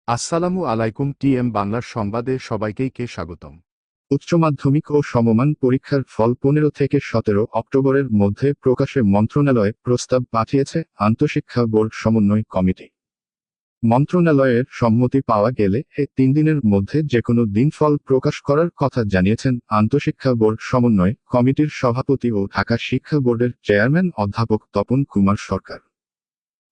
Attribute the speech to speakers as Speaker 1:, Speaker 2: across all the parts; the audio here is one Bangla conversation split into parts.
Speaker 1: আসসালামু আলাইকুম। টিএম বাংলার সংবাদে সবাইকে স্বাগতম।
Speaker 2: উচ্চ মাধ্যমিক ও সমমান পরীক্ষার ফল 15 থেকে 17 অক্টোবরের মধ্যে প্রকাশে মন্ত্রণালয়ে প্রস্তাব পাঠিয়েছে আন্তঃশিক্ষা বোর্ড সমন্বয় কমিটি। মন্ত্রণালয়ের সম্মতি পাওয়া গেলে 3 দিনের মধ্যে যেকোনো দিন ফল প্রকাশ করার কথা জানিয়েছেন আন্তঃশিক্ষা বোর্ড সমন্বয় কমিটির সভাপতি ও ঢাকা শিক্ষা বোর্ডের চেয়ারম্যান অধ্যাপক তপন কুমার সরকার।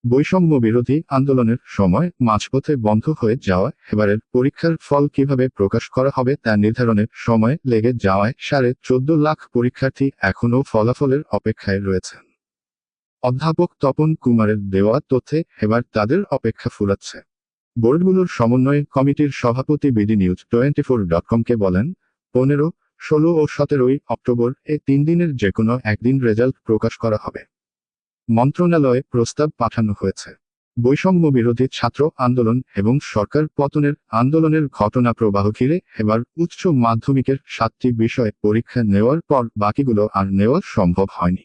Speaker 2: বৈষম্য বিরোধী আন্দোলনের সময় মাঝপথে বন্ধ হয়ে যাওয়া এবারের পরীক্ষার ফল কিভাবে প্রকাশ করা হবে তা নির্ধারণের সময় লেগে যাওয়ায় 14.5 লাখ পরীক্ষার্থী এখনও ফলাফলের অপেক্ষায় রয়েছেন। অধ্যাপক তপন কুমারের দেওয়া তথ্যে এবার তাদের অপেক্ষা ফুরাচ্ছে। বোর্ডগুলোর সমন্বয় কমিটির সভাপতি BDNews24.com-কে বলেন, 15, 16 ও 17 অক্টোবর 3 দিনের যেকোনো একদিন রেজাল্ট প্রকাশ করা হবে। মন্ত্রণালয়ে প্রস্তাব পাঠানো হয়েছে। বৈষম্য বিরোধী ছাত্র আন্দোলন এবং সরকার পতনের আন্দোলনের ঘটনা প্রবাহ ঘিরে এবার উচ্চ মাধ্যমিকের 7টি বিষয়ে পরীক্ষা নেওয়ার পর বাকিগুলো আর নেওয়া সম্ভব হয়নি।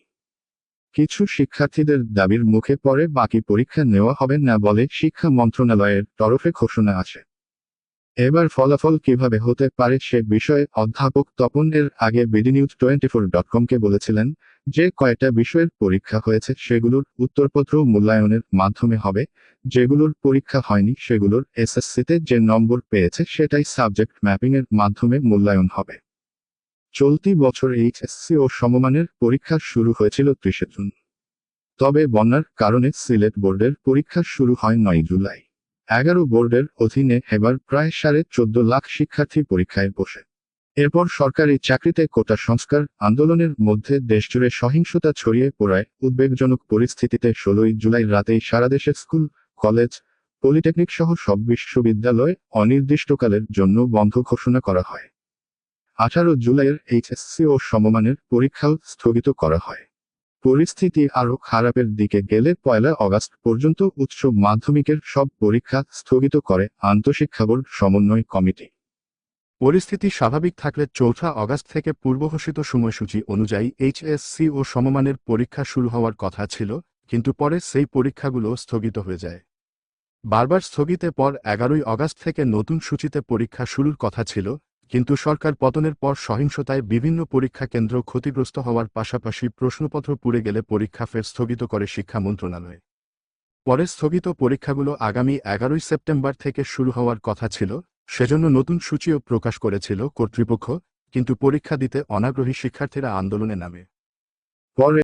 Speaker 2: কিছু শিক্ষার্থীদের দাবির মুখে পড়ে বাকি পরীক্ষা নেওয়া হবে না বলে শিক্ষা মন্ত্রণালয়ের তরফে ঘোষণা আছে। এবার ফলাফল কিভাবে হতে পারে সে বিষয়ে অধ্যাপক তপন এর আগে BDNews24.com-কে বলেছিলেন, যে কয়টা বিষয়ের পরীক্ষা হয়েছে সেগুলোর উত্তরপত্র মূল্যায়নের মাধ্যমে হবে, যেগুলোর পরীক্ষা হয়নি সেগুলোর এসএসসিতে যে নম্বর পেয়েছে সেটাই সাবজেক্ট ম্যাপিংয়ের মাধ্যমে মূল্যায়ন হবে। চলতি বছর এইচএসসি ও সমমানের পরীক্ষা শুরু হয়েছিল 30 জুন। তবে বন্যার কারণে সিলেট বোর্ডের পরীক্ষা শুরু হয় 9 জুলাই। 11 বোর্ডের অধীনে এবার প্রায় 14.5 লাখ শিক্ষার্থী পরীক্ষায় বসে। এরপর সরকারি চাকরিতে কোটা সংস্কার আন্দোলনের মধ্যে দেশজুড়ে সহিংসতা ছড়িয়ে পড়ায় উদ্বেগজনক পরিস্থিতিতে 16 জুলাই রাতেই সারা দেশে স্কুল, কলেজ, পলিটেকনিক সহ সব বিশ্ববিদ্যালয় অনির্দিষ্টকালের জন্য বন্ধ ঘোষণা করা হয়। 18 জুলাইয়ের এইচএসসি ও সমমানের পরীক্ষাও স্থগিত করা হয়। পরিস্থিতি আরও খারাপের দিকে গেলে 1 আগস্ট পর্যন্ত উচ্চ মাধ্যমিকের সব পরীক্ষা স্থগিত করে আন্তঃশিক্ষা বোর্ড সমন্বয় কমিটি।
Speaker 1: পরিস্থিতি স্বাভাবিক থাকলে 4 আগস্ট থেকে পূর্বঘোষিত সময়সূচি অনুযায়ী এইচএসসি ও সমমানের পরীক্ষা শুরু হওয়ার কথা ছিল, কিন্তু পরে সেই পরীক্ষাগুলো স্থগিত হয়ে যায়। বারবার স্থগিতের পর 11 আগস্ট থেকে নতুন সূচিতে পরীক্ষা শুরুর কথা ছিল, কিন্তু সরকার পতনের পর সহিংসতায় বিভিন্ন পরীক্ষা কেন্দ্র ক্ষতিগ্রস্ত হওয়ার পাশাপাশি প্রশ্নপত্র পুড়ে গেলে পরীক্ষা ফের স্থগিত করে শিক্ষা মন্ত্রণালয়। পরে স্থগিত পরীক্ষাগুলো আগামী 11 সেপ্টেম্বর থেকে শুরু হওয়ার কথা ছিল, সেজন্য নতুন সূচিও প্রকাশ করেছিল কর্তৃপক্ষ, কিন্তু পরীক্ষা দিতে অনাগ্রহী শিক্ষার্থীরা আন্দোলনে নামে।
Speaker 2: পরে